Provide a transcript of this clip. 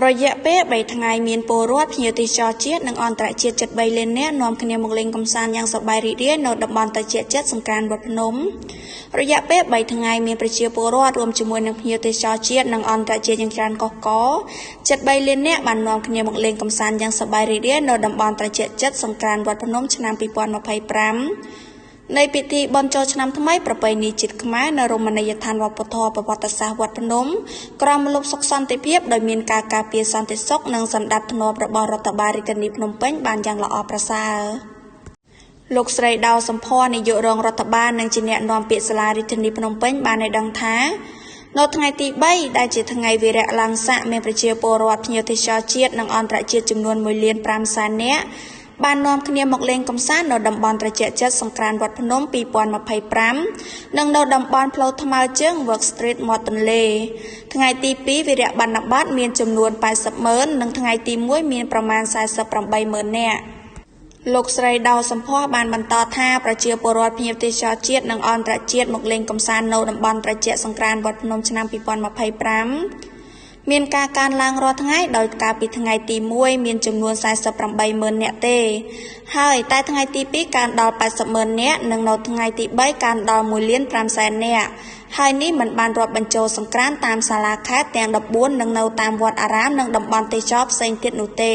រយៈពេល3ថ្ងៃមានពលរដ្ឋភ្ញៀវទេសចរជាតិនិងអន្តរជាតិជិត3លាននាក់នាំគ្នាមកលេងកម្សាន្តយ៉ាងសប្បាយរីករាយនៅតំបន់ត្រជាក់ចិត្តសង្កានវត្តភ្នំរយៈពេល3ថ្ងៃមានប្រជាពលរដ្ឋរួមជាមួយនឹងភ្ញៀវទេសចរជាតិនិងអន្តរជាតិយ៉ាងច្រើនកុះករជិត3លាននាក់បាននាំគ្នាមកលេងកម្សាន្តយ៉ាងសប្បាយរីករាយនៅតំបន់ត្រជាក់ចិត្តសង្កានវត្តភ្នំឆ្នាំ2025នៃពិធីបុណ្យចូលឆ្នាំថ្មីប្រពៃណីជាតិខ្មែរនៅរមណីយដ្ឋានវប្បធម៌ប្រវត្តិសាស្ត្រវត្តភ្នំក្រមលុបសុខសន្តិភាពដោយមានការការពារសន្តិសុខនិងសណ្ដាប់ធ្នាប់របស់រដ្ឋបាលរាជធានីភ្នំពេញបានយ៉ាងល្អប្រសើរលោកស្រីដៅសំភ័រនាយករងរដ្ឋបាលនិងជាអ្នកនាំពាក្យសាលារាជធានីភ្នំពេញបានឲ្យដឹងថានៅថ្ងៃទី3ដែលជាថ្ងៃវីរៈឡើងស័កមានប្រជាពលរដ្ឋភ្ញៀវទេសចរជាតិនិងអន្តរជាតិចំនួន1.5 លាននាក់បាននាំគ្នាមកលេងកម្សាន្តនៅតំបន់ត្រជាក់ចិត្តសង្ក្រានវត្តភ្នំ2025និងនៅតំបន់ផ្លូវថ្មើរជើង Work Street មាត់ទន្លេថ្ងៃទី2វីរៈបណ្ឌបត្តិមានចំនួន80,000និងថ្ងៃទី1មានប្រមាណ48,000នាក់លោកស្រីដៅសំភ័របានបន្តថាប្រជាពលរដ្ឋភ្ញៀវទេសចរជាតិនិងអន្តរជាតិមកលេងកម្សាន្តនៅតំបន់ត្រជាក់សង្ក្រានវត្តភ្នំឆ្នាំ2025មានការកើនឡើងរាល់ថ្ងៃដោយការពីថ្ងៃទី1មានចំនួន48,000នាក់ទេហើយតែថ្ងៃទី2កើនដល់80,000នាក់និងនៅថ្ងៃទី3កើនដល់1.5 លាននាក់ហើយនេះមិនបានរាប់បញ្ចូលសង្ក្រាន្តតាមសាលាខេត្តទាំង14និងនៅតាមវត្តអារាមនិងតំបន់ទេសចរផ្សេងទៀតនោះទេ